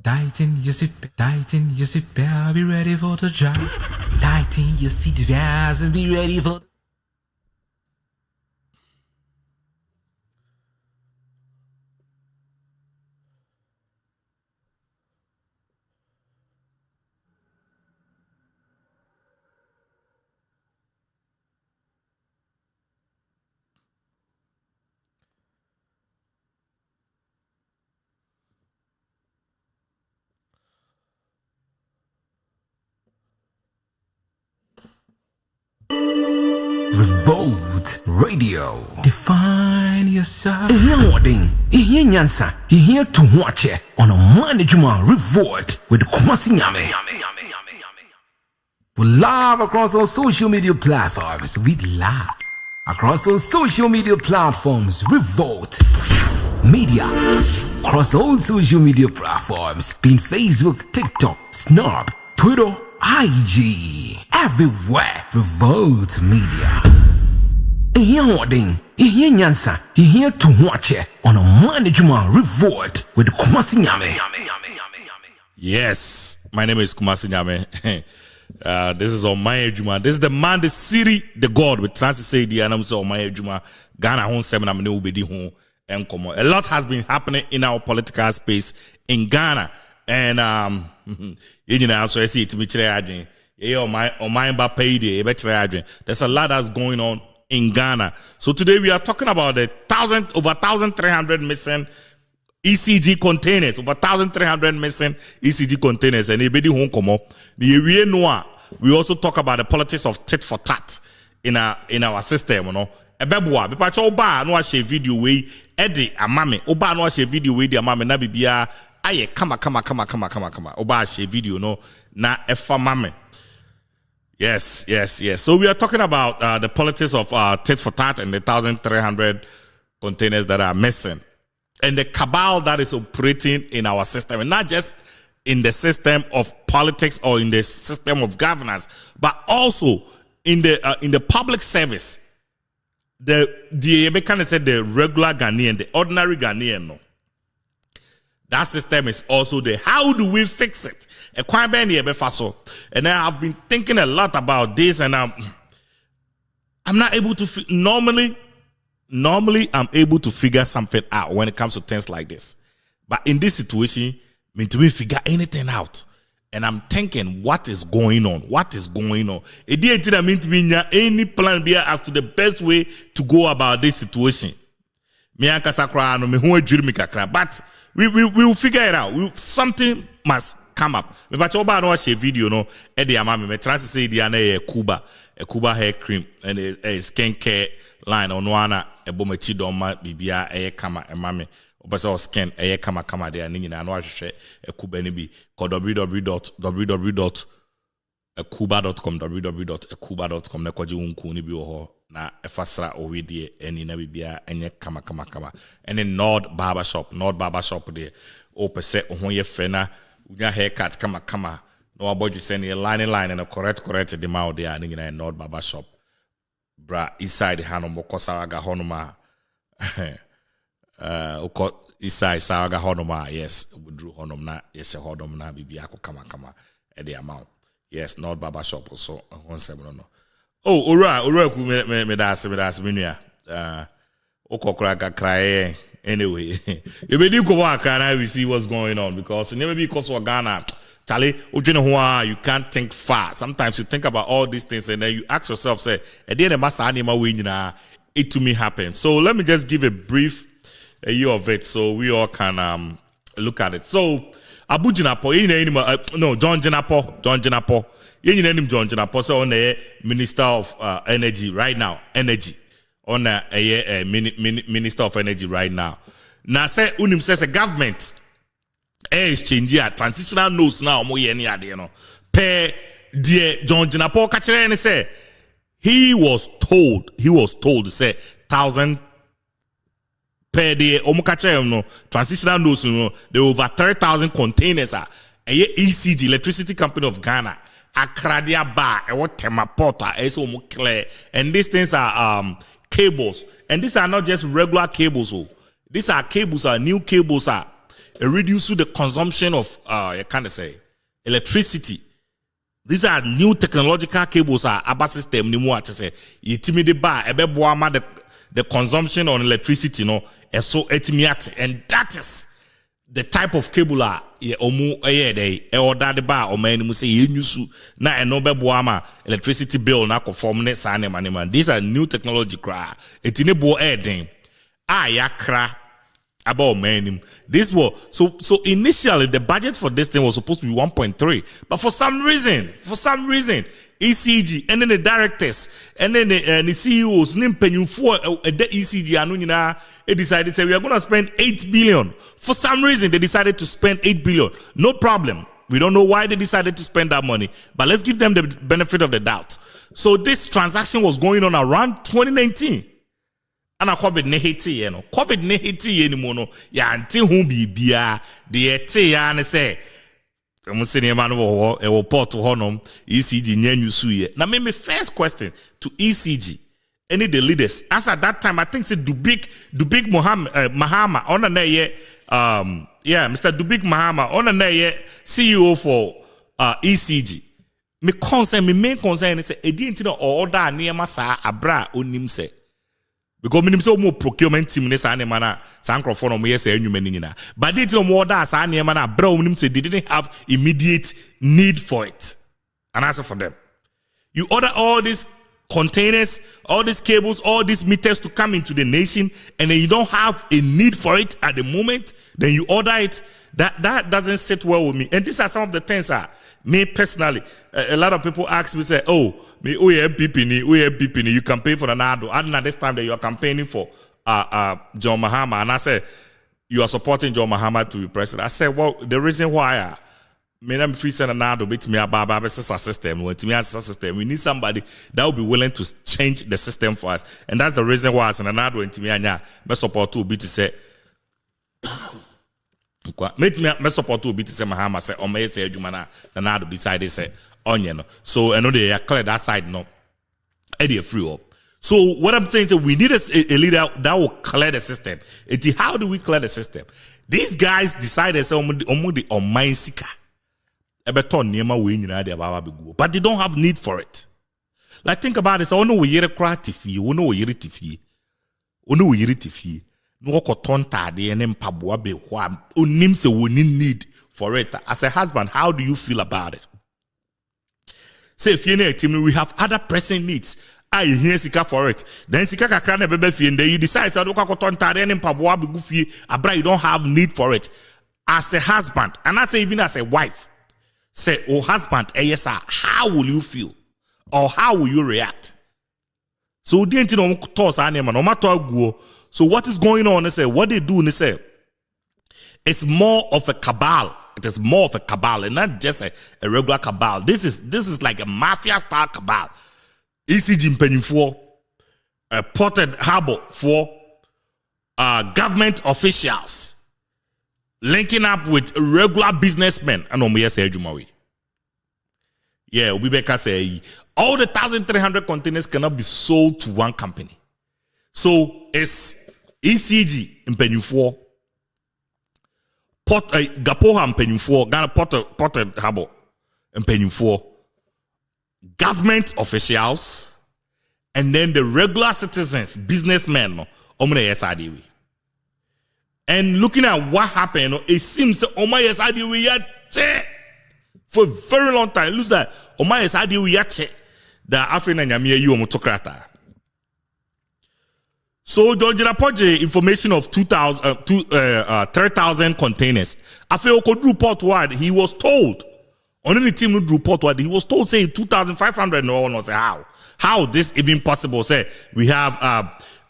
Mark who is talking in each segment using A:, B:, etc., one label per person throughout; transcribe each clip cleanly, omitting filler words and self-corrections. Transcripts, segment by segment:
A: Tighten your seatbelt, be ready for the job. Tighten your seatbelts and be ready for. Revolt Radio. Define yourself. Here morning, here nyansa, here to watch it on a management Revolt with Kumasi Nyame. We live across all social media platforms. We live across all social media platforms. Revolt Media. Across all social media platforms. Being Facebook, TikTok, Snap, Twitter, IG, everywhere. Revolt Media. Here morning, here nyansa, here to watch it on a management Revolt with Kumasi Nyame.
B: Yes, my name is Kumasi Nyame. This is on my Juma. This is the man, the city, the God. With Transi say the announcer on my Juma. Ghana home seminar me no be home and come on. A lot has been happening in our political space in Ghana, and you know, so I see it to be trade. Yeah, on my Mbappe day, there's a lot that's going on in Ghana. So today we are talking about the over 1,300 missing ECG containers, over 1,300 missing ECG containers, and we also talk about the politics of tit for tat in our system, you know. Ebebua, because oba no share video we edi amame, oba no share video we di amame na bibia aye kama oba share video no na efa mame. Yes. So we are talking about the politics of tit for tat and the 1,300 containers that are missing, and the cabal that is operating in our system, and not just in the system of politics or in the system of governance, but also in the public service. The American said the regular Ghanaian, the ordinary Ghanaian. No. That system is also there. How do we fix it? And I have been thinking a lot about this, and I'm not able to. Normally, I'm able to figure something out when it comes to things like this. But in this situation, mean to figure anything out. And I'm thinking, what is going on? It didn't mean to be any plan B as to the best way to go about this situation. But we will figure it out. Something must come up. But I watch a video, no, Eddie Amami, me try to say the Cuba hair cream and a skin care line on one a bomachidoma bibia a kama a mammy. Obaso scan a kama there and I know share a Cuba nibi called www.cuba.com www.cuba.com na kwaji unku ni bi ho na efasra owedie eni na bibia enye kama and in Nord Barbershop there o pese ho ye fe na unya haircut kama no abodu send a line and a correct the mouth there and in Nord Barbershop bra inside hano mokosaraga honoma Isai Saraga Honoma, yes, we drew Honom na, yes, a Hodom na, Bibiako kama, at the amount. Yes, not Barbershop also, 17 no. Oh, Ura, me das, minia. Okokraka cry anyway. You may go back and we see what's going on because never because of Ghana. Charlie, you can't think far. Sometimes you think about all these things and then you ask yourself, say, at the end of my it to me happened. So let me just give a brief year of it so we all can look at it. So Abu Jinapo, John Jinapo. You name John Jinapo, so on the Minister of Energy right now. On a Minister of Energy right now. Now say unim says a government is changing transitional notes now mo ye ni ade no. Per dear John Jinapo kachere and say he was told to say 1,000 per day no transitional notes no there were over 3,000 containers ECG Electricity Company of Ghana Akradia bar and what tema porta is clear and these things are cables and these are not just regular cables these are cables new cables reduce the consumption of you can't say electricity. These are new technological cables aba system ni mu a say yetimi de ba ebebo ama the consumption on electricity no eso etimiate, and that is the type of cable omu dey order the ba o man mu say yenyusu na eno bebo ama electricity bill na conform ne sa ne man. These are new technology cra etine bo den yakra about man. This was so initially the budget for this thing was supposed to be 1.3, but for some reason ECG and then the directors and then the CEOs for the ECG they decided to say we are going to spend 8 billion. For some reason they decided to spend 8 billion. No problem. We don't know why they decided to spend that money, but let's give them the benefit of the doubt. So this transaction was going on around 2019. And COVID ne hiti COVID ne hiti anymore no ya anti hu bibia de ete ya ne say say ne man wo e wo port honom ECG nyanyu su ye. Na me first question to ECG, any the leaders as at that time I think say Dubik Mahama on na ye Mr. Dubik Mahama on na ye CEO for ECG. Me main concern is say e di nti no order anema sa abra onim say because minim say mo procurement team ne sa ne mana san crofo no mo yes enwuma ni nyina, but they tell mo order sa ne mana bra minim say they didn't have immediate need for it. And as for them, you order all these containers, all these cables, all these meters to come into the nation, and then you don't have a need for it at the moment, then you order it. That doesn't sit well with me. And these are some of the things me personally, a lot of people ask me, say, oh, me MPP ni, you campaign for the NADO. I don't know this time that you are campaigning for John Mahama, and I say you are supporting John Mahama to be president. I said, well, the reason why I'm free send NADO bit me about system. We need somebody that will be willing to change the system for us, and that's the reason why as an NADO and me support to be to say. Me support to be to say Mahama say o me say adwuma na do decide say onye no. So I know they clear that side no. Eddie free up. So what I'm saying is we need a leader that will clear the system. How do we clear the system? These guys decided say omo the online sika. Ebeton niema we nyina dey baba be go. But they don't have need for it. Like think about it. So ono we yere kra tifie, ono we yere tifie. Ono we yere tifie. No kotontade and mpaboa be hwa onim se woni need for it. As a husband, how do you feel about it? Say if you need team, we have other pressing needs. I hear sika for it. Then sika kakra na bebe fie, and then you decide say do kotontade and mpaboa be go fie, abra you don't have need for it. As a husband, and I say even as a wife, say oh husband, yes sir, how will you feel? Or how will you react? So didn't you know toss anema no matter go. So what is going on? They say what they do. They say it's more of a cabal. It is more of a cabal, and not just a regular cabal. This is like a mafia style cabal. ECG penny for Ported Harbor for government officials linking up with regular businessmen. And we say yeah, we better say all the 1,300 containers cannot be sold to one company. So it's ECG mpenyufoɔ, Gapoha mpenyufoɔ, Ghana Ported Harbor mpenyufoɔ, government officials, and then the regular citizens, businessmen, no, omuna. And looking at what happened, it seems Omar Yesadi for a very long time. Lose that Omar Yesadi that African Yamia you motokrata. So George Rapoje information of 3,000 containers. After Okodu report word, he was told on any team would report word, he was told saying 2,500. No one knows how this even possible. Say we have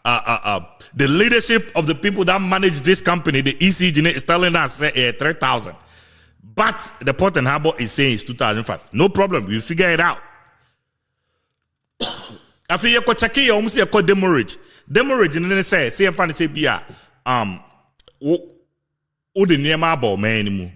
B: the leadership of the people that manage this company, the ECG is telling us 3,000, but the Port and Harbor is saying it's 2,500. No problem, we figure it out. After you check it, you almost call demurrage. Demurrage and then say I'm funny say bia o the nearby about man anymore.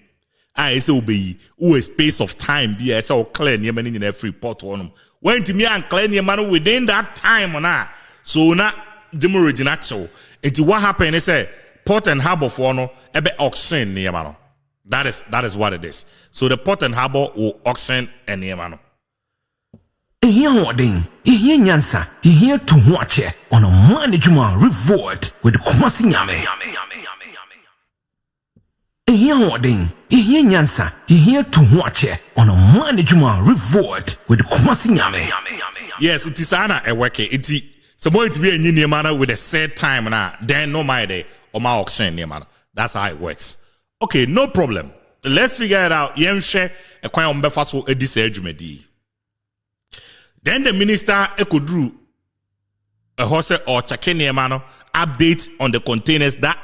B: I say obey who a space of time be I say clear near man in every port on them. When to me and clear near man within that time on so not demurrage natural. It's what happened. They say port and harbor for no ebe auction niyama no. That is what it is. So the port and harbor will auction and niyama no.
A: Here holding, here nyansa, here to watch it on a management revolt with Kumasi Nyame. Here holding, here nyansa, here to watch it on a management revolt with Kumasi Nyame.
B: Yes, it is ana a work. It is so more to be a new man with a set time now. Then no my day or my auction man. That's how it works. Okay, no problem. Let's figure it out. Yem share a quite on befaso a disagreement. Then the minister could do a horse or chakene mano update on the containers that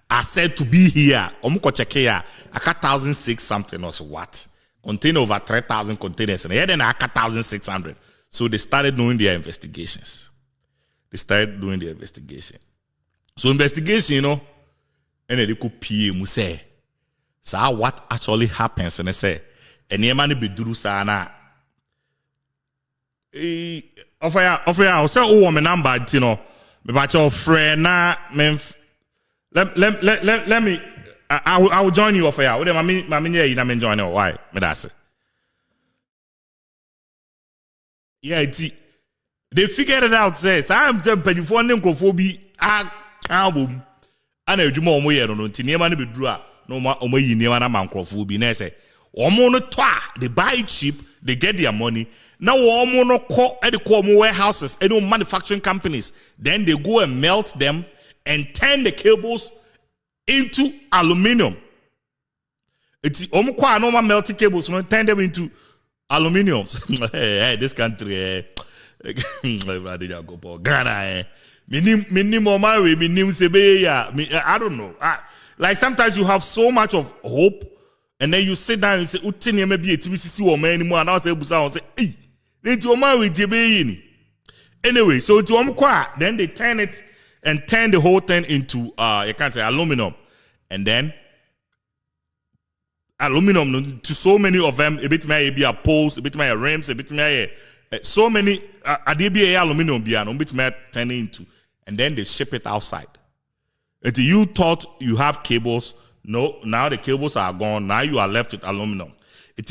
B: are said to be here. Omuko chakea aka 1,006 something or so what? Contain over 3,000 containers and then aka 1,600. So they started doing their investigations. So investigation, you know, and they could PM say, so what actually happens? And they say, and yemani biduru sana. Offer say oh my number, you know, me batch your friend na let me I will join you offer ya. Mami yeah, na me join you. Why? Me that's it. Yeah, they figured it out. Says I'm just paying for them kofobi album. And ejuma omo ye no nti niema no beduru a no ma omo yi niema na mankrofobi na say omo no to they buy it cheap, they get their money. Now omo no call at the warehouses, any manufacturing companies, then they go and melt them and turn the cables into aluminum. It's omo kwa normal melting cables, no turn them into aluminium. Hey, this country Ghana I don't know. Like sometimes you have so much of hope and then you sit down and say utini maybe a TBCC or man anymore and I say hey, anyway, so then they turn it and turn the whole thing into you can't say aluminum, and then aluminum to so many of them. A bit may be a poles, a bit may rims, a bit may so many aluminum be a bit may turn into, and then they ship it outside. And you thought you have cables. No, now the cables are gone. Now you are left with aluminum.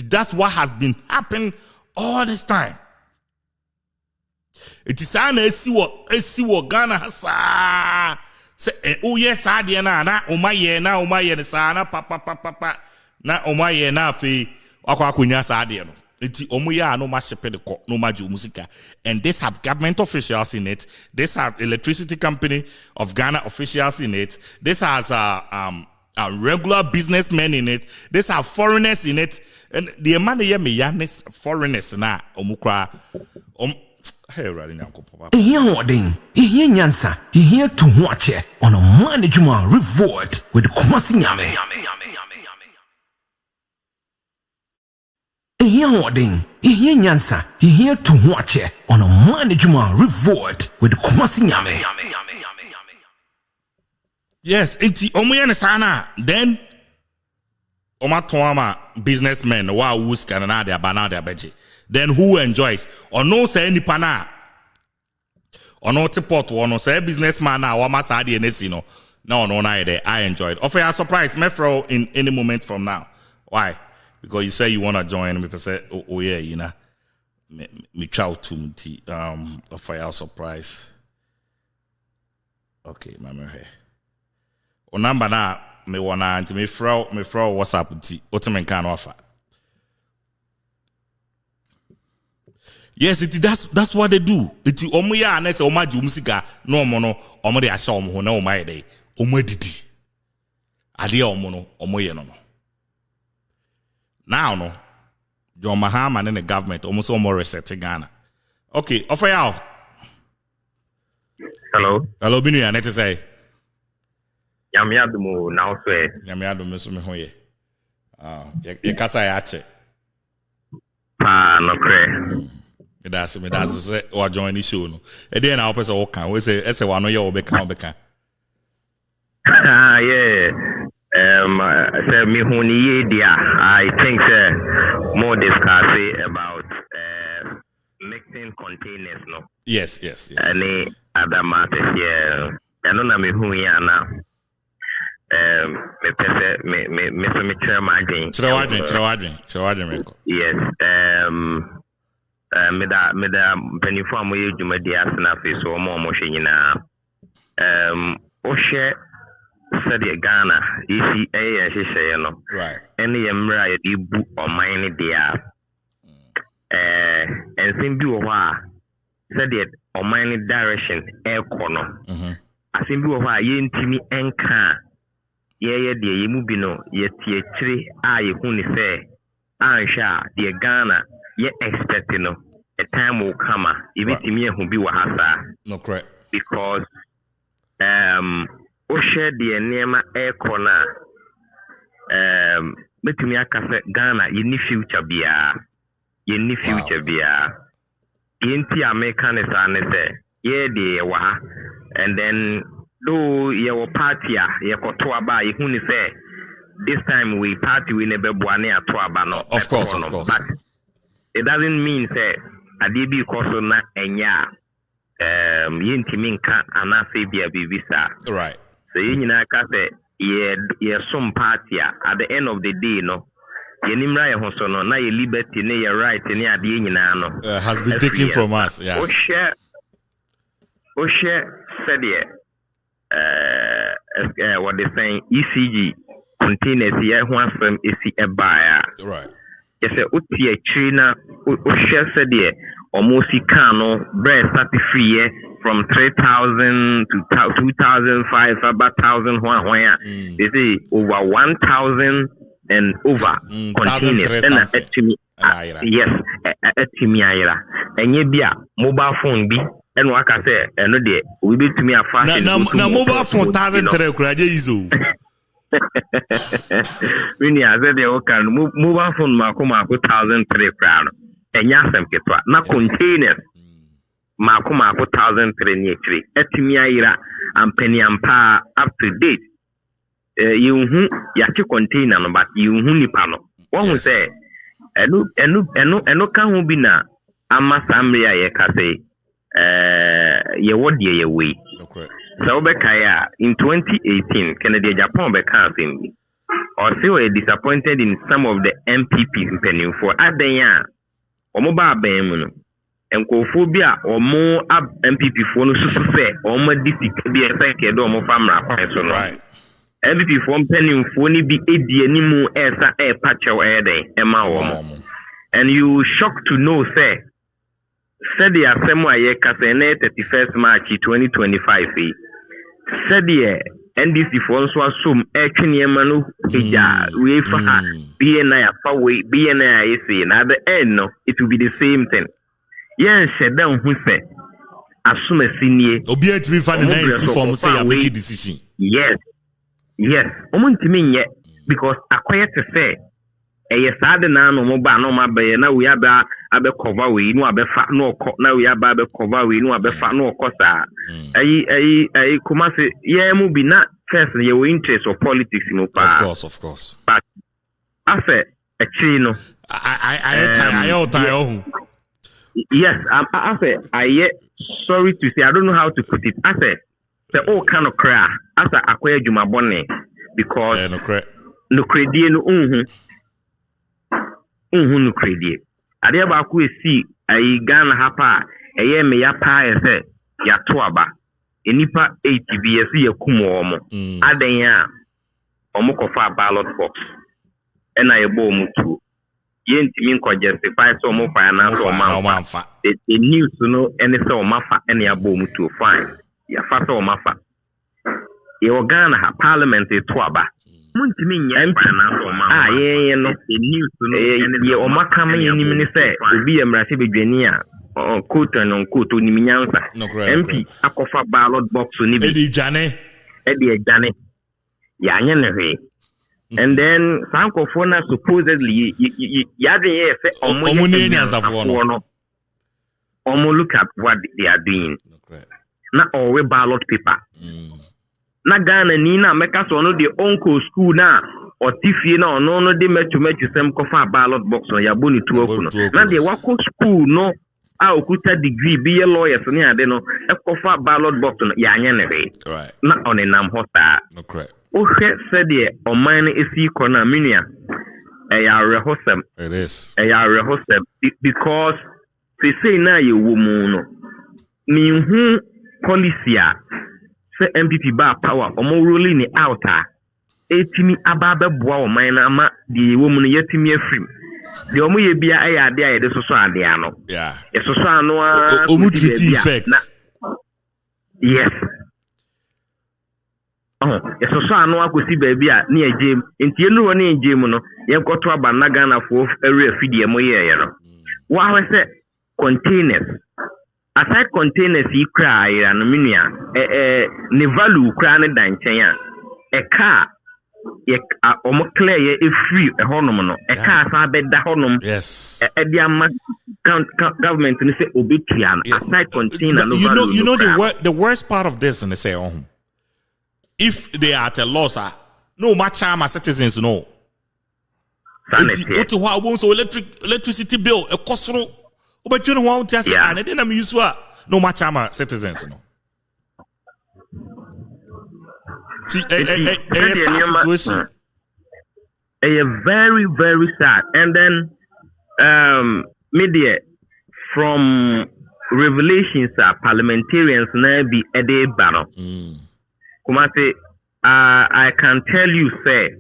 B: That's what has been happening all this time. It is an esi Ghana hasa. Say oh yes, adi na umaye na papa na umaye na fe akwa kunya sa adi no. Iti omuya no ma shepe de ko no ma ju musica, and this have government officials in it. This have electricity company of Ghana officials in it. This has regular businessmen in it. This have foreigners in it. And the amount of yanis foreigners na omukra hey right now
A: here holding here nyansa here to watch it on a management revolt with Kumasi Nyame. Here holding here nyansa here to watch it on a management revolt with Kumasi Nyame.
B: Yes, enti omuyene sana then Omatoma businessmen wa wuska na dia bana dia beje. Then who enjoys? Or no say any pana. Or no support or no say businessman na wa masa ade enesi no. No na there. I enjoyed. Offer a surprise me throw in any moment from now. Why? Because you say you want to join me say oh yeah, you know. Me chow to me offer a surprise. Okay, mama here. O number na me wanna anti me throw WhatsApp ti otemen kan offer. Yes, that's what they do. It's omo ya na say omo agi musika no omo no omo de ahya omo ho na omo ayede omo didi. Ade omo no omo ye no. Now no John Mahama and the government almost more resetting Ghana. Okay, offer you. Hello, Binu ya neti say.
C: Yamiadumo now swear.
B: Yamiadumo so me ho ye. Ye kasa ya che.
C: Pa no cre.
B: Me that's say o join the show no. E dey na opese o kan. We say ese wa no ye obeka.
C: Yeah. Say me huni dia. I think more discussing about mixing containers no.
B: Yes.
C: Any other matters yeah. I don't know me huni ana. me pese me so me try my dream. Yes. Me da penifo mo ye dwuma di asena fe so mo hwe nyina. O hwe said Ghana ECA hye no.
B: Right.
C: Ene ye mra ye di bu oman ne dia. Ensin bi wo ha said oman ne direction e kono. Asin bi wo ha ye ntimi enka ye de ye mu bi no ye tie kire a ye hu ni se ansha de Ghana ye expect no a time will come ibitimi e hu bi wo ha sa.
B: No correct.
C: Because o share the nema e kona betumi aka se Ghana ye ni future bia yenti American is anese ye de wa and then do your party ye koto aba ye hu ni say this time we party we never buane ato aba no
B: of course
C: but it doesn't mean say adibi koso na enya yenti minka anase bia bibisa
B: right
C: so ye nyina ka say ye some party at the end of the day no ye nimra ye ho so no na ye liberty ne ye right ne ade nyina no
B: has been taken from us. Yes. O share said what they saying ECG containers here ho asem esi ebaa right
C: yes uti akiri na o share said almost can no bread start free from 3,000 to 2,005 about 1,000 they say over 1,000 and over containers and yes atimi ayira enye bia mobile phone bi and waka say eno de we be to me a fast
B: na mobile phone 1,003 kuraje izo
C: when ya say the can mobile phone mako 1,003 kura enya asem ketwa na containers mako 1,003 ni ekire atimi ayira ampani ampa up to date you ya ki container no but you nipa no won say eno ka ho bi na ama samria ye ka say ye wodie ye we so be kaya in 2018 Kennedy Japan be ka thing or say we disappointed in some of the MPPs pending for adenya omo ba ban mu no enkofo bi a omo MPP fo no susu se omo disika bi e fe ke do omo famra kwan so no
B: right
C: MVP from penning for ni bi edi animu esa e pacho eden ema wo and you shocked to know say said the asemu aye kasene 31st March 2025 said the NDC for so assume e twene ema no eja we fa BNI afa we BNI say na the end no it will be the same thing yen shedan hu say assume sinie
B: obi atimi fa the nice form say ya make decision
C: yes omuntimi nye because akoye te say eye saade na no mo ba no ma be na we aba abe cover we no abe fa no na we aba abe cover we no abe fa no kosa ayi kuma se ye mu bi na first ye we interest of politics no pa
B: of course
C: but afa actually no
B: I
C: yes afa I sorry to say I don't know how to put it afa the all kind of cry as a akwaya juma bonne because no credit no no credit ade ba ku esi ayi Ghana hapa eye me ya pa ese ya to aba enipa 8 BS ya kumo omo adan ya omo kofa ballot box ena ye bo mutu yentimi nko justify so omo finance o manfa the news no ene se o mafa ene ya bo mutu fine ya fasa o mafa ye Ghana ha parliament e to aba muntimi nya finance o manfa ye no the news no ye o maka me nim ni se obi emrase bedwani a quote and quote ni minyansa MP akofa ballot box ni bi
B: edi dwane
C: ya nya ne hwe and then sankofo na supposedly ya dey here say omo
B: ni nyansafo no
C: omo look at what they are doing na alwe ballot paper na Ghana ni na meka so no the uncle school na otifie na ono no de metu sem kofa ballot box no ya boni tu oku no na de wako school no a okuta degree be lawyers ni ade no e kofa ballot box no ya anya ne be
B: right
C: na onenam hosta Ohe said or mine is equal na minia. Rehosem.
B: It is.
C: Rehosem because they say na you woman. Me who policy say MPP bar power or more ruling it out. Etimi ababa boa o man ama the woman yetimi afrim. The omo ye bia aya de aye de so ade ano.
B: Yeah.
C: So ano
B: Omutiti effect.
C: Yes. So ano akosi baabi a na ejem enti enu no ejem no ye koto aba na Ghana fo area fidie mo ye no. Wa ho se containers. Aside containers yi kra ira no menua ne value kra ne danchen a car omo clear ye free e honom no e car sa beda honom.
B: Yes.
C: E dia government ni say obetua no aside container no value.
B: You know the worst part of this and they say if they are at a loss no much my citizens know. What so electricity bill e kosoro obetwe ho want say and then am use no much my citizens know. See, situation.
C: Very, very sad. And then, media from revelations parliamentarians now be a day battle. Kumase, I can tell you, say,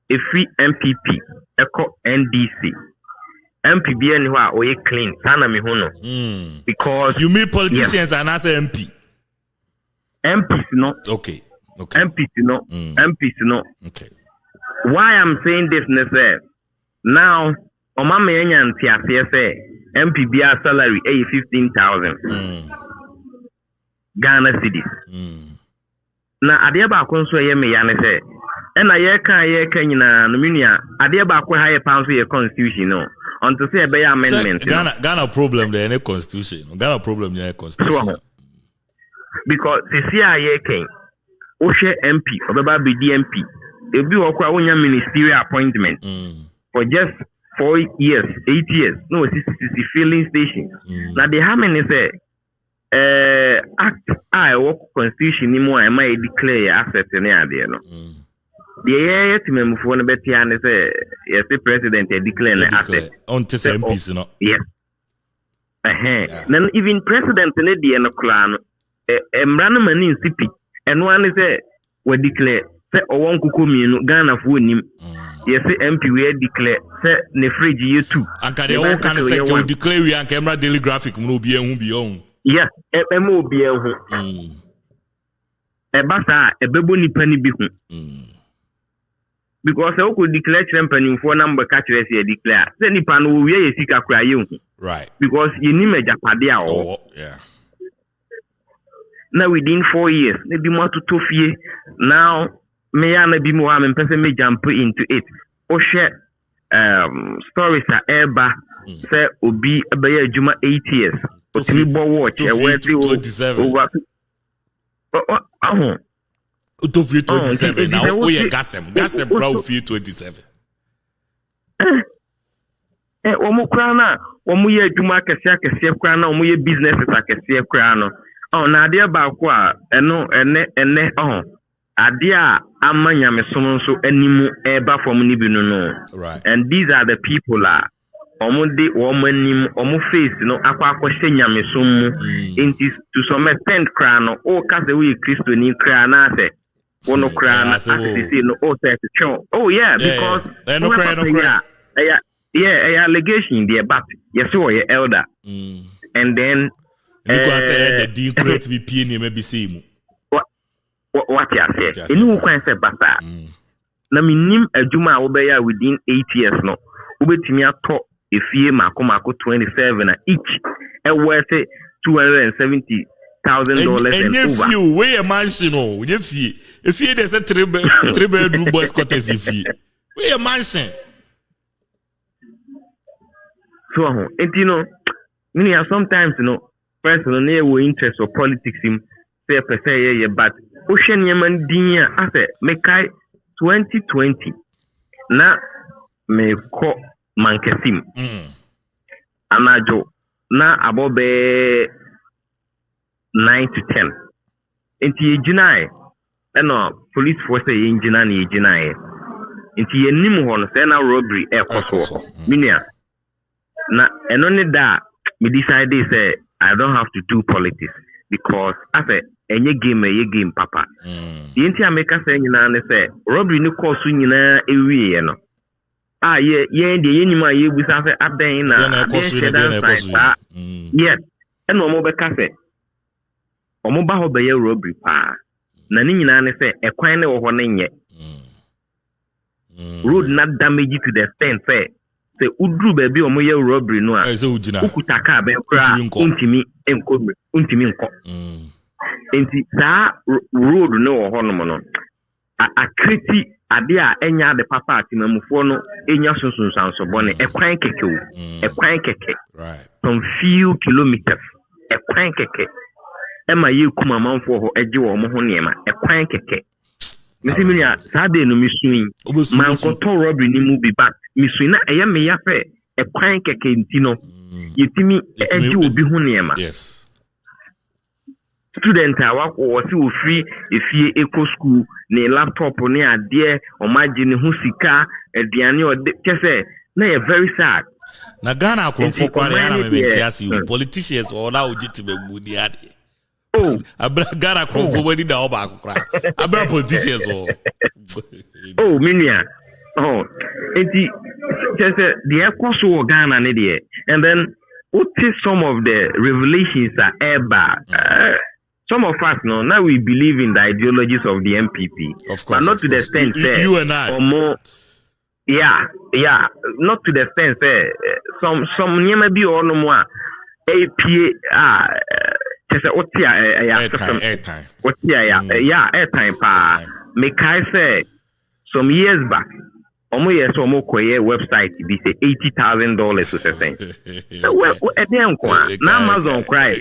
C: if we MPP, echo NDC, MPB anywhere or clean, sana mi hono. Because
B: you mean politicians and as MP.
C: MPs no.
B: Okay.
C: MPs no. MPs no.
B: Okay.
C: Why I'm saying this is now Omama Yanyan say MPB salary 15,000 Ghana cedis. Na adeɛ baako nso yɛ me ya ne sɛ ɛna yɛka nyina no minia adeɛ baako ha yɛ pound so yɛ constitution no until say be amendment.
B: Ghana problem there any constitution. Ghana problem there constitution.
C: Because the CIA came, Oshe MP, Obeba BDMP, they be okwa wonya ministerial appointment for just 4 years, 8 years. No, it's filling station. Now the how many say act I work constitution ni mo am I declare asset ni ade no. The year to me for no better and say yes the president declare an asset.
B: On to say MPs no.
C: Yes. Then even president ne de no kla Embrana mani nsipi eno ane se we declare se owon kuko mienu Ghana fo nim ye se MP we declare se ne fridge ye tu
B: anka de won kan se we declare we anka emra daily graphic mu obi ehun bi on
C: yes ema obi ehun e basa e bebo nipa ni bi hu because e ko declare champagne for number catch we se declare se nipa no we ye sika kura ye hu
B: right
C: because ye ni majapade a o
B: yeah.
C: Now within 4 years, maybe more to 2 years. Now, may I be more and person may jump into it. Or share stories are ever say Obi Abaya Juma 8 years. But we watch a word 27. Over
B: 27 now. We are Gassem proud for 27.
C: Omo krana, omo ye Juma Kasia krana, omo ye businesses a Kasia krano. Oh, na adia ba kwa eno ene adia amanya mesomo so animu eba from ni binu no.
B: Right.
C: And these are the people omo de omo anim omo face no akwa nyamesomo into to some extent kra no o ka se we Christo ni kra na se wono kra na say no o say to oh yeah because no allegation there but yes so you elder and then
B: because the deal create be PN maybe see
C: what you say enu kwan say basa na minim adwuma wo be ya within 8 years no obetimi ato efie mako 27 na each e worth $270,000 and over
B: few we a mansion no you fie efie dey say 3 bedroom boys quarters efie we a mansion
C: so you know sometimes you know personally we interest or politics in say per se but ocean yaman dinya ase me kai 2020 na me ko mankesim anajo na abobe 9 to 10 enti ejinai police force engineer na engineer nti yenim ho no say na robbery ekoso minia na eno ne da me decide say I don't have to do politics because as a enye game papa yenti ameka say nyina ne say robbery ni course nyina ewie no ye de yenyima ye busa say adan na yes eno mo be ka say omo ba ho be ye robbery pa na ni nyina ne say ekwan ne wo ho ne nye road not damage to the extent say udru baby omo ye robbery no a ukutaka be kra untimi nko enti sa road no wo ho no mo no a kriti ade a enya de papa atimamufo no enya sunsunsanso bone ekwan keke o ekwan keke
B: right
C: some few kilometers ekwan keke ema ye kuma manfo ho eje wo mo ho niema ekwan keke mesi minia sade no misuin man koto robbery ni mu bi back misuin na eye me ya fe ekwan keke ntino yetimi eje obi ho niema
B: yes
C: student wo si wo free efie eco school ne laptop ne ade o maji ne hu sika aduane o kese na ye very sad
B: na Ghana akonfo kware ana me mentiasi politicians o na ojiti begudi ade
C: oh
B: abra Ghana akonfo wadi da oba akokra abra politicians o
C: oh minia oh enti kese the eco so Ghana ne de and then what is some of the revelations are ever some of us now we believe in the ideologies of the MPP,
B: of course,
C: but not to the extent
B: you and I.
C: Or more, yeah, not to the extent some nyema bi or no more APA just
B: airtime.
C: Airtime pa. Make I say some years back. Omo koye website be say $80,000 to say. Well, na Amazon cry.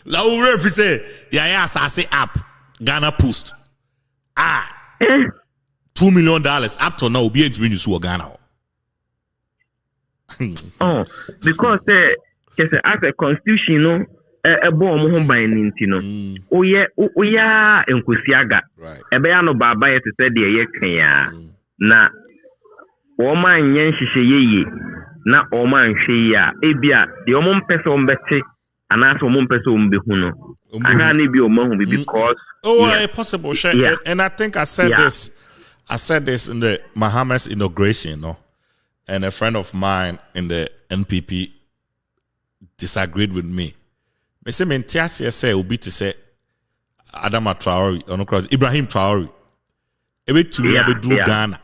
B: La we say ya assassin app Ghana Post $2 million up to now be able to use Ghana.
C: Oh, because as a constitution no ebo mo ho ban ninti no oya enkusiaga ebe ya no baba ye te de ye kan ya na o man yen hihye yeye na o man hwe ya ebia de o mo mpese o mbete ana so mo mpese o mbehu no aka na bi o mahu because
B: possible share and I think I said this in the Muhammad's inauguration, no, and a friend of mine in the NPP disagreed with me. Me say mentiasi say obi to say Adama Traore Ibrahim Traore ebe tumi abedu Ghana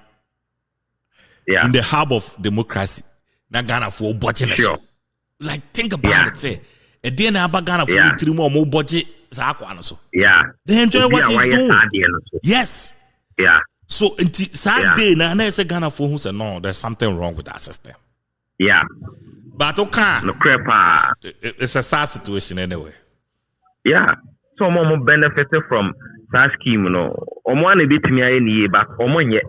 B: in the hub of democracy na Ghana for budget like think about it say e dey na aba Ghana for tiri mo budget za akwa no so they enjoy what he's doing yes so until sad day na say Ghana for who say no there's something wrong with that system but okay
C: no crepa
B: it's a sad situation anyway
C: so mo benefited from that scheme no omo na betimi aye ni but omo nye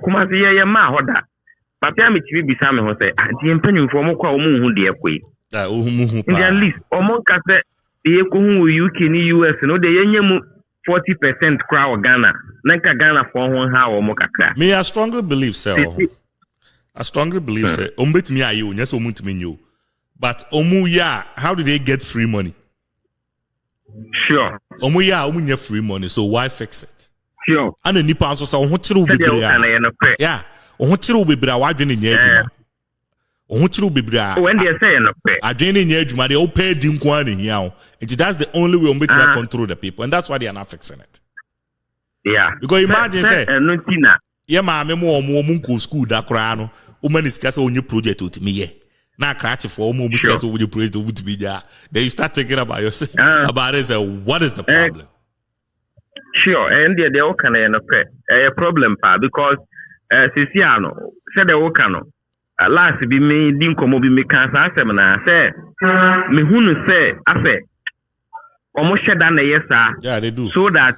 C: kuma se ye ma hoda papa mi tibi bisa me ho say adi empanyumfo mo kwa omo hu de ekoi
B: ohumu
C: in the least omo ka se de ko hu UK ni US no de yenyemu 40% crowd Ghana nanka Ghana for ho ha omo kakra
B: me I strongly believe say ombetimi aye o nyese omutimi nyo but omu how do they get free money?
C: Sure.
B: Omu nye free money, so why fix it?
C: Sure.
B: And nipa anso sa ohun kire bebre ohun kire bebre a wadwene nya adwuma ohun kire bebre a
C: when they say no pay
B: adwene nya adwuma they pay di nko an hia o that's the only way ombetimi control the people and that's why they are not fixing it. Because imagine say ma me mo nko school da kra no o man discuss onye project otimi ye na crash for almost discuss with your project with media then you start thinking about yourself about it what is the problem.
C: Sure, and they all can a problem pa because Sisiano said the okano last be me dinko mo bi me kan sa asem na say me hunu say afa omo sheda na yesa
B: they do
C: so that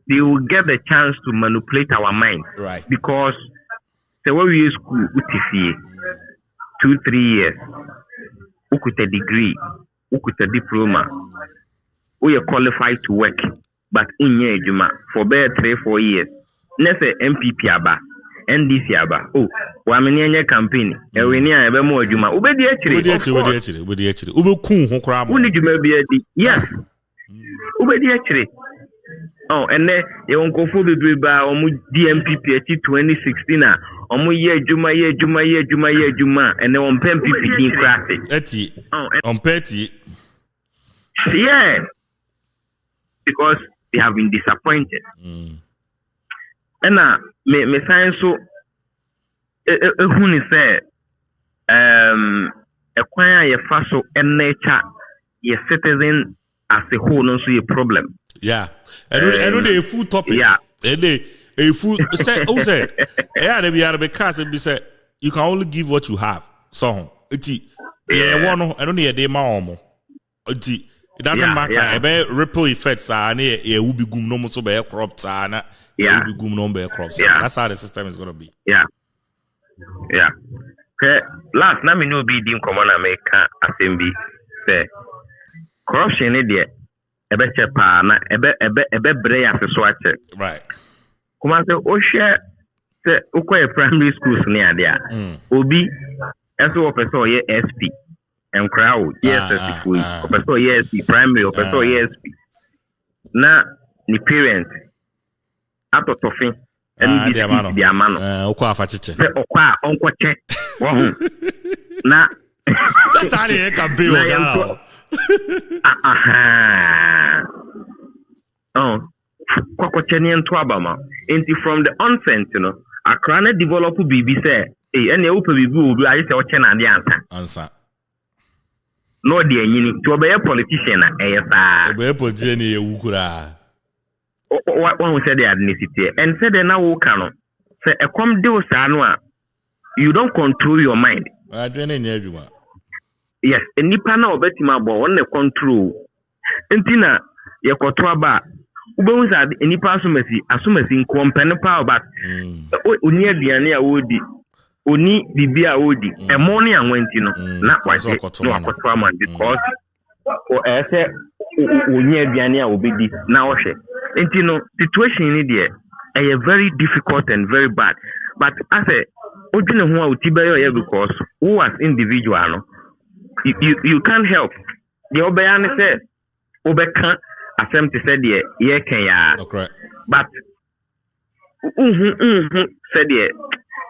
C: they will get the chance to manipulate our mind because say when we use school utifie 2-3 years, with a degree, with a diploma, we are qualified to work, but unye juma for bear 3-4 years. Nese MPP aba, NDC aba. Oh, wa menye campaign. Ewe ni ebe mo juma. Ube di echiri.
B: Ube kun ho kra mo.
C: Uni juma bi edi. Yes. Ube di echiri. Oh, and then you won't go for the ba omu DMPP 2016 omu ye juma, and then on MPP din classic.
B: Eti. On petty.
C: Yeah. Because they have been disappointed. And me saying so who ni say a kwanya ye faso and nature ye citizen as a whole no so a problem.
B: Yeah. I know the full topic.
C: Yeah.
B: And a full say yeah, they be because it be say you can only give what you have. So eti yeah one I don't need a day more. Eti it doesn't matter. Ebe ripple effects are near a will be gum no so be crops are will be gum no be crops. That's how the system is gonna be.
C: Yeah. Okay. Last na me no be dim common America assembly say corruption there. Ebe chepa na ebe bre aseso ache.
B: Right.
C: Kuma say o share say ukoye primary schools ni ade a. Obi eso person ye SP and crowd yes person yes primary person yes na ni parent atotofin and the amano
B: okwa afachiche
C: say okwa onkoche wo hu na
B: sasa ni campaign oga
C: kwakoche ni nto abama enti from the onset you know akra na develop bibi say ene wo pe bibi obi ayi say oche na ade
B: ansa
C: no de anyini to be a politician na eyesa
B: be a politician e wukura
C: one say the ethnicity and say the na wo ka no say e come deal sa no a you don't control your mind
B: adwene nya adwuma
C: yes enipa na obetima bo won na control entina ye koto aba ube sa enipa asumasi nkompene pa ba oni aduane a wodi oni bibia wodi emoni anwanti no na kwaje no akoto ama because o ese oni aduane a obedi na ohwe enti no situation ni there a very difficult and very bad but as a odine ho a otibayo ya because who as individual no you can't help the obeyan say obeka asem to say the ye kan ya but said the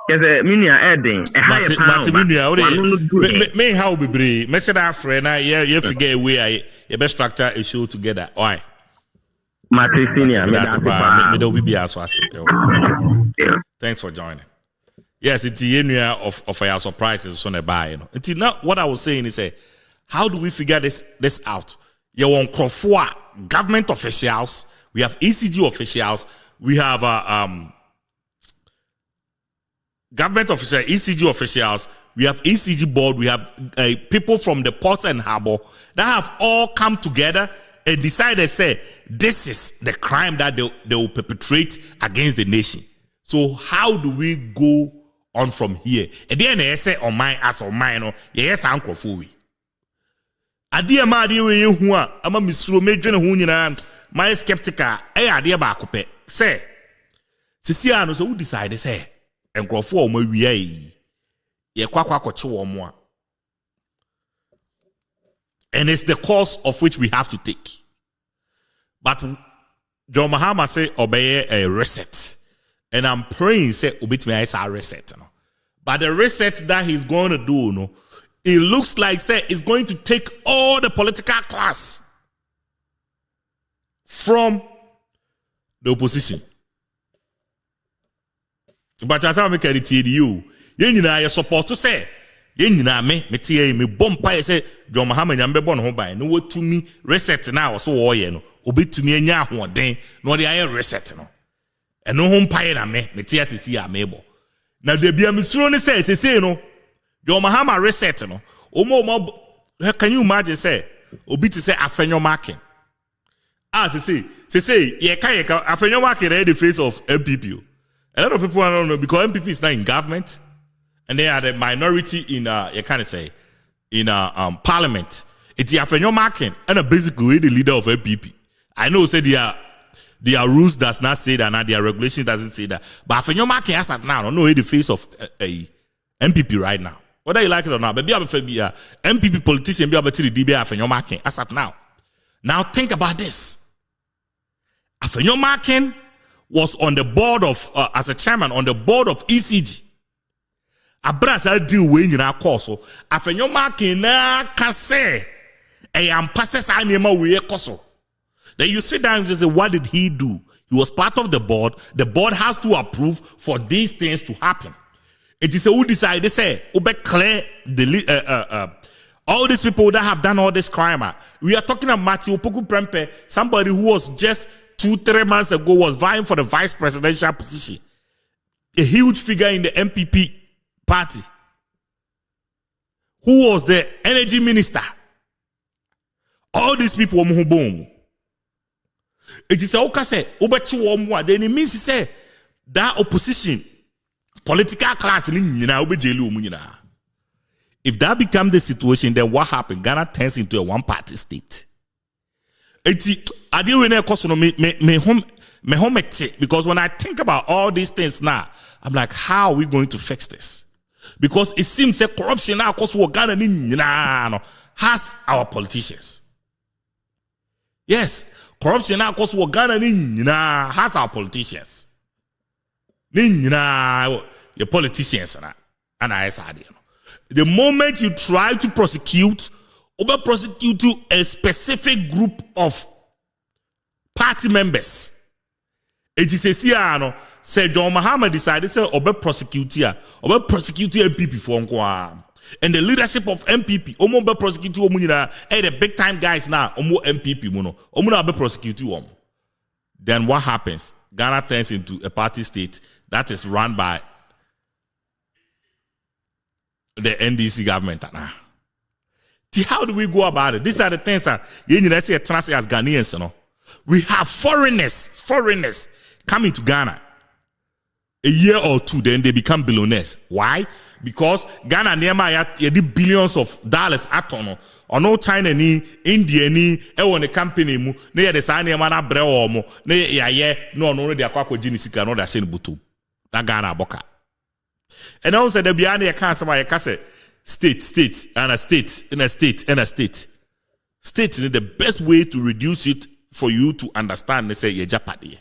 C: yes minia eden e high
B: but minia me how bebre me say that friend na ye figure way ye best structure a show together why
C: Matricinia
B: me do be as was thanks for joining. Yes, it's the area of our surprises so nearby, you know. Until now, what I was saying is, how do we figure this out? You want government officials, we have ECG officials, we have government officials, ECG officials, we have ECG board, we have people from the ports and harbor that have all come together and decided, say, this is the crime that they will perpetrate against the nation. So how do we go on from here? And then they say on mine as on mine, yes, uncle Fui. Adia ma di we hu a ama misuro medwene hu nyina my skeptical adia ba kope say sisi ano so we decide say enkrofo o ma wia yi ye kwakwa koche wo mo a and it's the course of which we have to take. But John Mahama say obey a reset. And I'm praying, say, obitme is a reset. No? But the reset that he's going to do, no, it looks like, say, it's going to take all the political class from the opposition. But as I make it to you, you support to say, me bompa say, John Mahama nyambe bon ho ban, no what to me reset now, so or ye no, obitumi anya hoden, no de aye reset no. And no home pie na me tia sisi amebo. Na de bia misuro ne say no. Your Mahama reset no. Omo can you imagine say obi to say afenyo marking. Say ye can afenyo marking in the face of MPP. A lot of people don't know because MPP is not in government and they are the minority in you can say in parliament. It's Afenyo marking and basically the leader of MPP. I know say their rules does not say that, and their regulation doesn't say that. But Afenyo marking as at now, I don't know the face of a MPP right now. Whether you like it or not, but be able to be a MPP politician, be able to the DB Afenyo marking as at now. Now think about this. Afenyo marking was on the board of, as a chairman, on the board of ECG. Abrasa deal with in our course. Afenyo marking na kase. Am passes anima we koso. Then you sit down and just say, what did he do? He was part of the board. The board has to approve for these things to happen. It is a who decide. They say, clear the all these people that have done all this crime. We are talking about Matthew Opoku Prempeh, somebody who was just 2-3 months ago was vying for the vice presidential position. A huge figure in the MPP party. Who was the energy minister? All these people were boom. It is a okase obechi womwa. Then it means to say that opposition political class if that becomes the situation, then what happened? Ghana turns into a one-party state. I didn't really question because when I think about all these things now, I'm like, how are we going to fix this? Because it seems that corruption now Ghana has our politicians. Yes, corruption now Ghana has our politicians. Your politicians and I said, the moment you try to prosecute to a specific group of party members, it is a Siano said John Mahama decided to prosecute MPP for and the leadership of MPP omo prosecute the big time guys now MPP be prosecute. Then what happens? Ghana turns into a party state that is run by the NDC government. How do we go about it? These are the things that you see as Ghanaians. We have foreigners coming to Ghana. A year or two, then they become billionaires. Why? Because Ghana nearby had billions of dollars at on no China ni India ni the company mu ne the sign na bre omo ne yaye no de akwa gini sika no da she butu na Ghana boka. And also the biane ya kan sama ya kase state and a state in a state and a state. State is the best way to reduce it for you to understand. They say ye japade.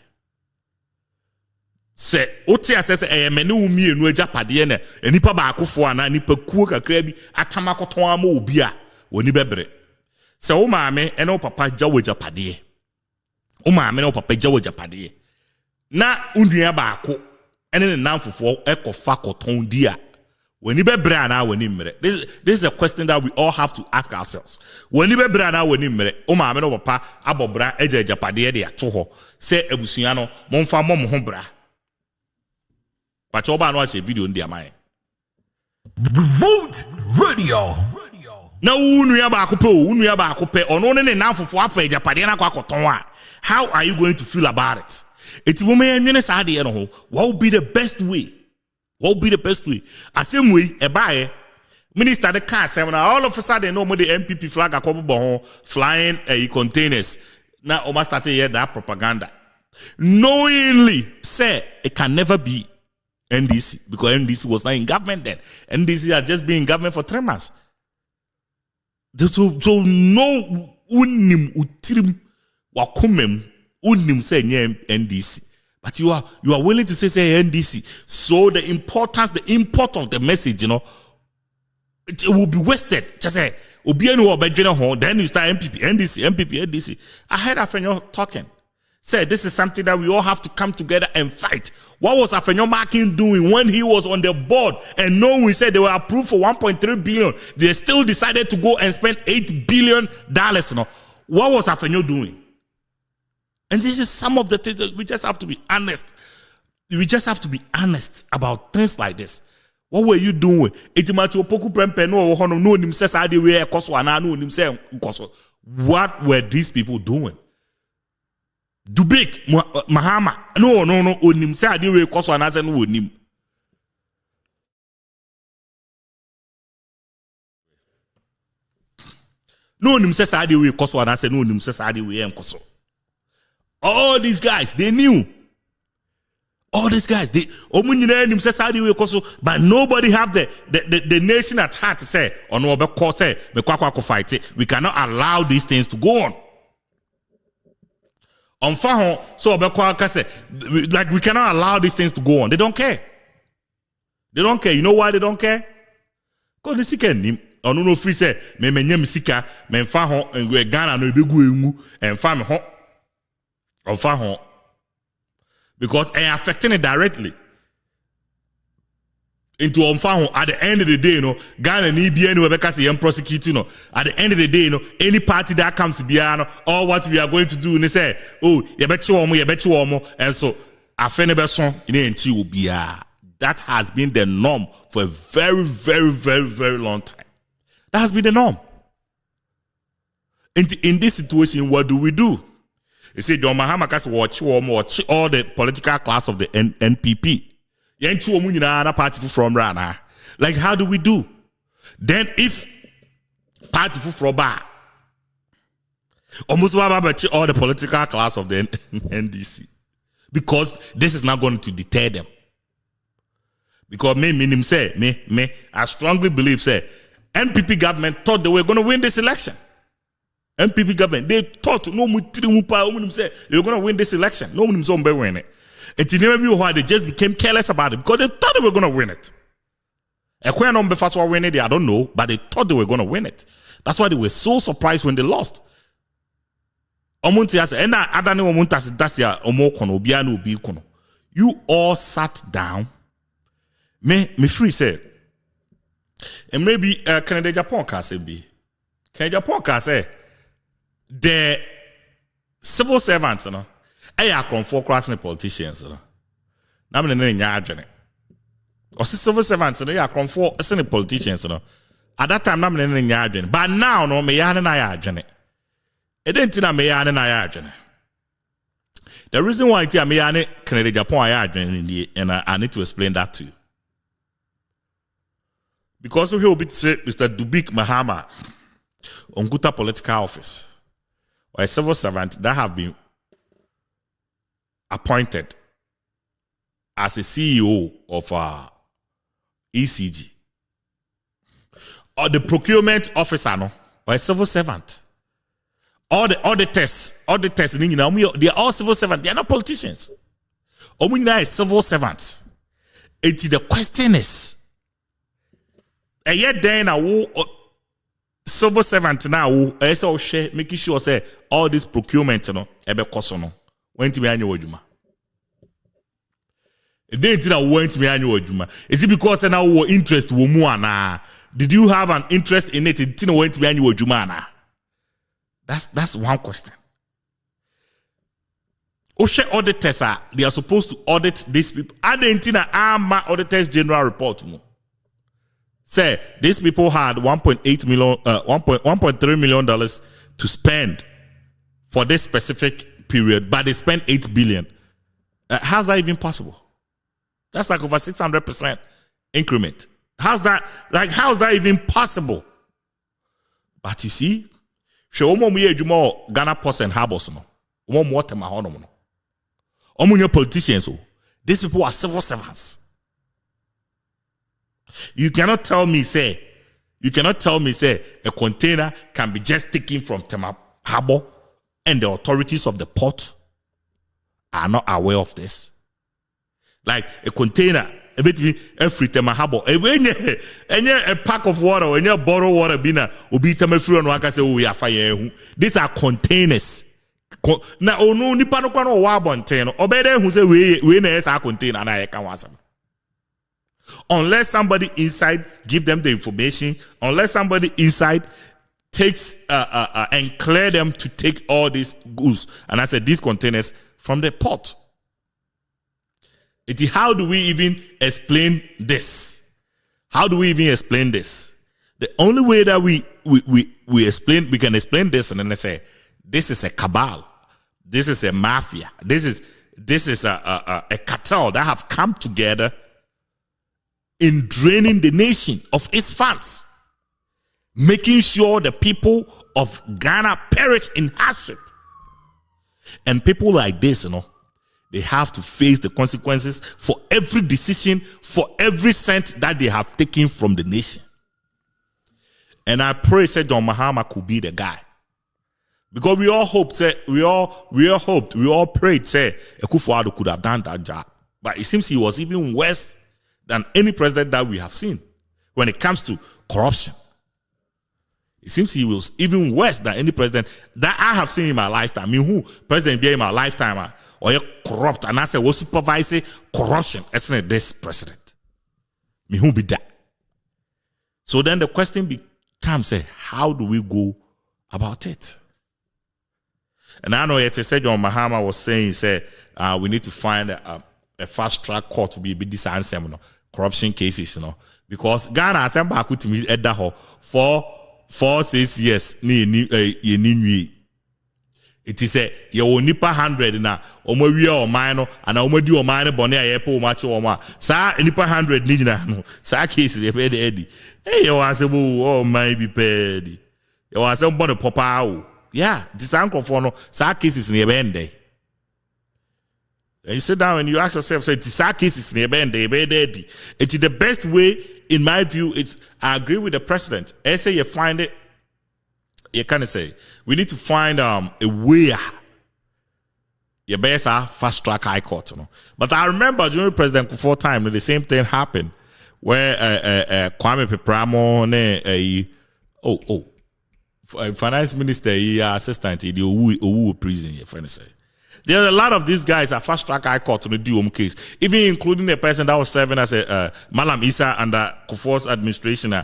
B: Say oti asese meni umi enu japade na enipa ba akofo ana nipa kuo kakra bi atama koton ama obi a woni bebre. Say o maame ene o papa jawo japade. O maame ne o papa jawo japade. Na undua ba ako ene ne namfofo ekofa koton dia. Woni bebre ana woni mre. This is a question that we all have to ask ourselves. Woni bebre ana woni mre. O maame ne o papa abobra eja japade de ato ho. Say ebusua no momfa mom ho bra. But you watch a video in their mind.
A: Vote Radio.
B: Now, how are you going to feel about it? It's women. What would be the best way? What would be the best way? A same way, a buyer. Minister the car seminar. All of a sudden, no more the MPP flag a flying containers. Now, almost started here that propaganda. Knowingly, say it can never be NDC, because NDC was not in government then. NDC has just been in government for 3 months. So no unim utirim wakumem unim say NDC. But you are willing to say NDC. So the import of the message, it will be wasted. Just say then you start MPP, NDC. I heard Afenyo talking. Said this is something that we all have to come together and fight. What was Afenyo Markin doing when he was on the board and we said they were approved for 1.3 billion? They still decided to go and spend $8 billion. What was Afenyo doing? And this is some of the things that we just have to be honest. We just have to be honest about things like this. What were you doing? What were these people doing? Dubik Mahama no onim say ade we koso anase no onim. No nim say saa de we koso and I say no nim say saa de we enkoso. All these guys, they knew. All these guys, they nim say saa de we koso, but nobody have the nation at heart to say on no be cause say me kwakwa fight it. We cannot allow these things to go on. On fa so be kwakwa say like we cannot allow these things to go on. They don't care. They don't care. You know why they don't care? Because the sick nim onu no free say me nyam sika me fa ho Ghana no ebegu engu en fa me ho on fa ho because affecting it directly into on fa ho at the end of the day Ghana ni bia no be say prosecute at the end of the day any party that comes to bia all what we are going to do they say oh ye be chi omo and so afene be so ina enchi obia. That has been the norm for a very, very, very, very long time. That has been the norm. In this situation, what do we do? You see, John Mahama can watch all the political class of the NPP. Party from Rana. Like, how do we do? Then, if party from Bar, almost all the political class of the NDC, because this is not going to deter them. Because I strongly believe, NPP government thought they were going to win this election. NPP government, they thought they were going to win this election. No one will win it. And why they just became careless about it because they thought they were going to win it. I don't know, but they thought they were going to win it. That's why they were so surprised when they lost. You all sat down. Me free say, and maybe Canada Japan can say be. Canada Japan can say the civil servants, I come for crossing the politicians, na me ne nya adwene. Or civil servants, I come for the politicians, at that time na me ne nya adwene. But now no me ya na ya adwene. E didn't na me ya na ya adwene. The reason why I me ya Canada Japan ya adwene and I need to explain that to you. Because we will be say Mr. Dubik Mahama Onguta political office or a civil servant that have been appointed as a CEO of ECG or the procurement officer or a civil servant. All the auditors, they are all civil servants. They are not politicians. Omuna is civil servants. The question is, and yet then civil servant now making sure say all this procurement ebe cost when to be annual juma. Then went to be annual juma. Is it because now interest na? Did you have an interest in it? It went to be annual juma na? That's one question. Oshe auditors they are supposed to audit these people. Adentina ama auditors general report mo. Say these people had $1.3 million to spend for this specific period, but they spent $8 billion. How's that even possible? That's like over 600% increment. How's that even possible? But you see, Ghana Ports and Harbors politicians. These people are civil servants. You cannot tell me, say, a container can be just taken from Tema Harbor and the authorities of the port are not aware of this. Like a container, a bit every Tema Harbor, a pack of water, when you borrow water, bina, ubi free on waka say, we are fire. These are containers. Now, no, Nipano Kano Wabon, obey who say, we are container, and I can answer. Unless somebody inside give them the information, unless somebody inside takes and clear them to take all these goods, and I said these containers from the port. How do we even explain this? How do we even explain this? The only way that we can explain this, and then I say this is a cabal, this is a mafia, this is a cartel that have come together in draining the nation of its funds. making sure the people of Ghana perish in hardship. And people like this, they have to face the consequences for every decision, for every cent that they have taken from the nation. And I pray, said John Mahama could be the guy. Because we all hoped, we all prayed, Akufo-Addo could have done that job. But it seems he was even worse than any president that we have seen when it comes to corruption. It seems he was even worse than any president that I have seen in my lifetime. I mean, who president be in my lifetime or corrupt and I say was supervising corruption as this president. Me who be that? So then the question becomes, how do we go about it? And I know it said John Mahama was saying, we need to find a fast track court to be this answer, corruption cases, because Ghana has been back to me at that for 4-6 years. It is a you nipa 100 na omo wi o man no and omo di o man no bone aye po ma che o ma sa nipa 100 ni nyina no sa case e be dey edi you want say oh man be paid you want say bone papa o yeah this uncle for no sa cases ni e be ndey. And you sit down and you ask yourself, say, this cases in the it is the best way, in my view. I agree with the president. I say you find it, you kind of say, we need to find a way. You best fast track high court, But I remember during President Kufuor time, the same thing happened where Kwame Pepramo, finance minister, assistant, the Owu prison, your friend say. There are a lot of these guys at fast track high court to the DOM case, even including the person that was serving as a Malam Issa under Kufuor's administration,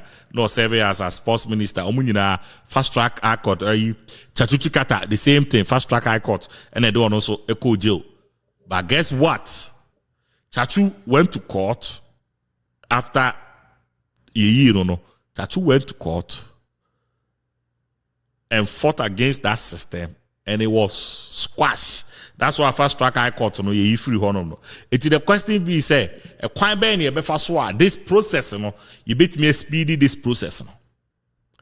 B: serving as a sports minister. Omunina fast track high court, Chachuchi Kata, the same thing, fast track high court, and they don't also echo jail. But guess what? Chachu went to court after a year, Chachu went to court and fought against that system, and it was squashed. That's why fast track high court you free honor. It is the question be say a quite benny before this process you bit me speedy this process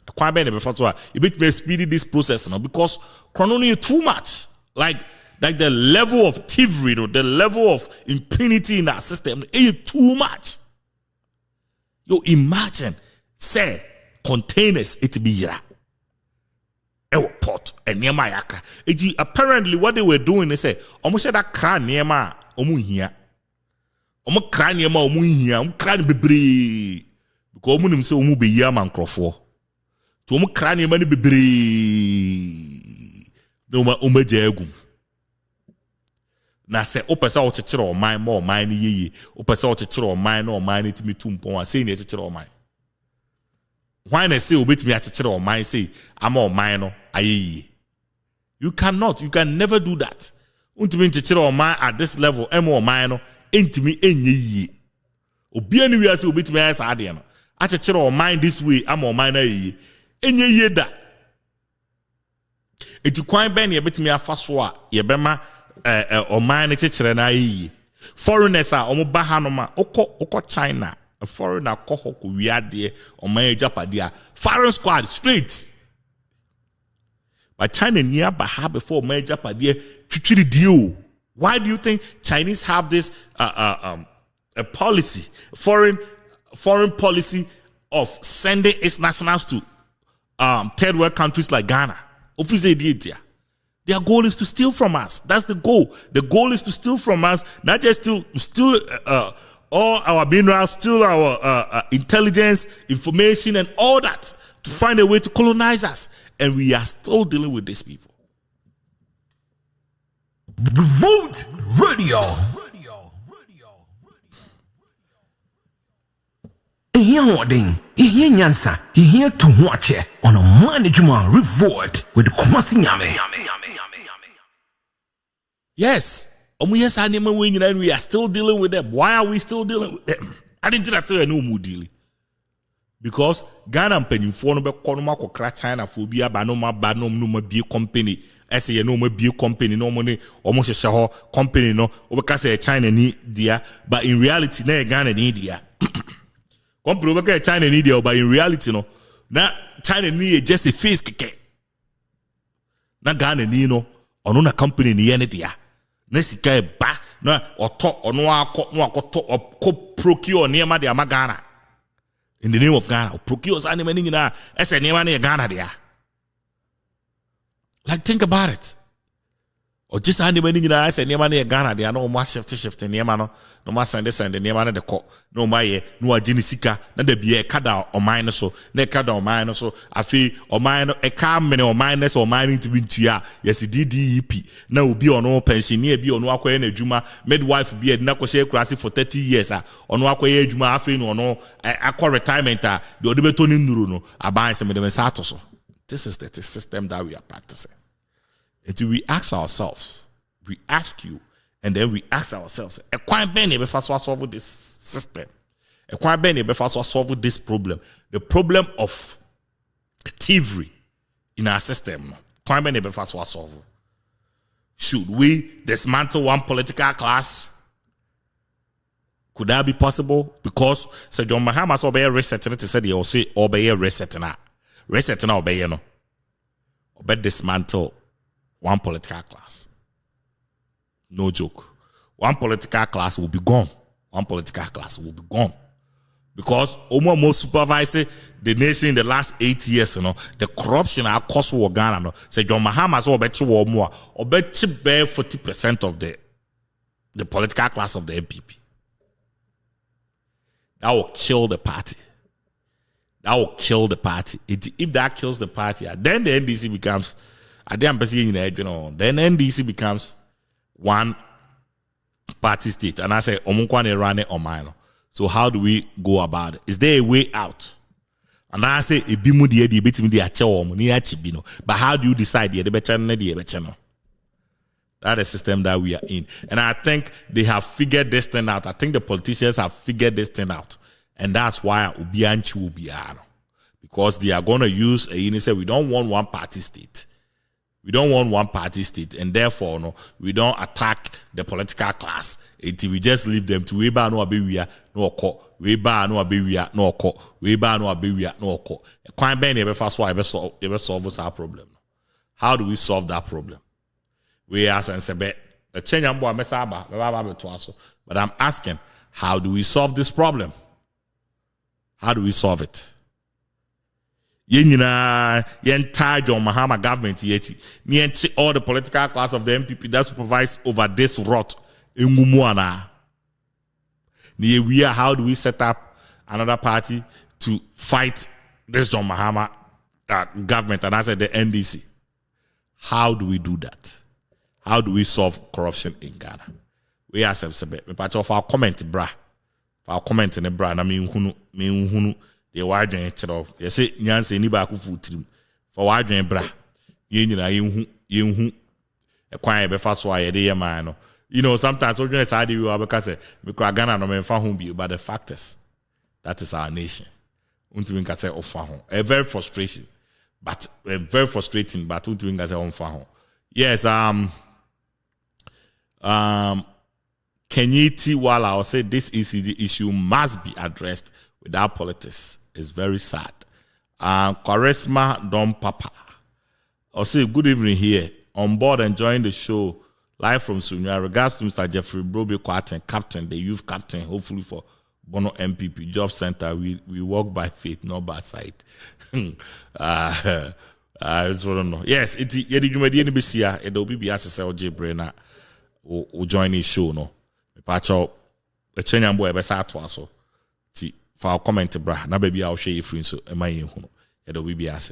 B: a quite benny before you bit me speedy this process because chronology too much like the level of thievery the level of impunity in that system is too much. You imagine say containers it be here. Port and near my akra. Apparently, what they were doing, they say, almost said that cran near my omuhia. Omo cran near my omuhia, cran be because omunum say omu be yaman crofo. To omu cran near many be no ma umejegum. Na say, opesa or chichiro or mine more mine ye, opesa or chichiro or mine or mine it me tumpon, saying it chichiro or mine. Why they say obey me at or mine say I'm all mine aye. You cannot, you can never do that. Untimi chichiro or mine at this level, or mine intimi enye. Obi anywhere say obey me as adiano. At chichiro or mine this way, I'm all mine aye. Enye da. It you quite ben ye bit me a faswa, ye bema or mine chichiro na aye. Foreigners are omo bahanoma, oko China. A foreigner koho kuwiade or my japadia foreign squad straight. By China near Baha before my japadia to deal. Why do you think Chinese have this a policy, foreign policy of sending its nationals to third world countries like Ghana? Their goal is to steal from us. That's the goal. The goal is to steal from us, not just steal all our minerals, steal our intelligence, information, and all that to find a way to colonize us. And we are still dealing with these people.
A: Vote Radio. Here nyansa, here to watch it on a management revolt with Kumasi Nyame.
B: Yes. We are still dealing with them. Why are we still dealing with them? I didn't say no more dealing. Because Ghana penny for no konoma ko kra China for bia ba no ma be company. I say no more be company no money almost a shaho company no obeka say China ni dia but in reality na Ghana ni dia. Company obeka China ni dia but in reality no na China ni just a face keke na Ghana ni no ono na company ni ye ne dia na sika e ba na oto ono akọ no akoto procure niema de ama Ghana in the name of Ghana procure sa niema ni nyina ese niema na Ghana dia. Like, think about it. Or just anybody in the niema na Ghana dia no ma shift niema no ma send niema na de ko no ma ye no agini sika na de bia kada o mine so na kada o mine so afi o mine e ka mene o mine so o mine to be ntua yes DDEP na obi ono pensioner bi ono akoye na adwuma midwife bi na ko share class for 30 years ono akoye adwuma afi no ono akọ retirement de odebeto ni nuru no aban se me de sa to so. This is the system that we are practicing. Until we ask ourselves, we ask you, and then we ask ourselves, solve this system. Solve this problem. The problem of thievery in our system. Should we dismantle one political class? Could that be possible? Because Sir John Mahama said, "Obey resetting." It said, "He'll say, obey resetting." Resetting, obey no. Obey dismantle one political class. No joke. One political class will be gone. One political class will be gone. Because almost supervising the nation in the last 8 years, the corruption our cost war Ghana. No. So John Mahama so bet you more. Or bet you bear 40% of the political class of the MPP. That will kill the party. That will kill the party. If that kills the party, then the NDC becomes. Then NDC becomes one party state. And I say, run it on mine. So how do we go about it? Is there a way out? And I say, but how do you decide? That's the system that we are in. And I think they have figured this thing out. I think the politicians have figured this thing out. And that's why Ubianchi will be out. Because they are going to use we don't want one party state. We don't want one party state, and therefore, we don't attack the political class. Until we just leave them to weba no abewia no okọ, weba no abewia no okọ, weba no abewia no okọ. Kwan ben ebe fa so ebe solve our problem. How do we solve that problem? We ask and say, "The change ambo amesaba, but I'm asking, how do we solve this problem? How do we solve it? Entire John Mahama government yeti. All the political class of the MPP that supervise over this rot in Mumuana. How do we set up another party to fight this John Mahama government? And I said the NDC. How do we do that? How do we solve corruption in Ghana? We ask them, but of our comment, bra. For our comment in the bra, I mean, hunu. The wajin chero yesi nyanse ni ba ku futrim for wajin bra ye nyina yenhu e kwan e be fa so aye de ye man no sometimes we just say we because me kra Ghana no me fa ho bi but the fact is that is our nation untimi nka say ofa ho very frustrating but untimi nka say ofa ho. Yes, Kenyiti Wala will say this ECG issue must be addressed without politics. It's very sad. Charisma Don Papa. I'll say good evening here. On board enjoying the show live from Sunya. Regards to Mr. Jeffrey Broby Quarten, captain, the youth captain, hopefully for Bono MPP Job Center. We walk by faith, not by sight. I just want to know. Yes, it's it'll be as J Brenner will join his show. No, Pacho, a Chenyan boy, so. For our comment, bra, na baby, I'll share you free so am I in it'll be bye.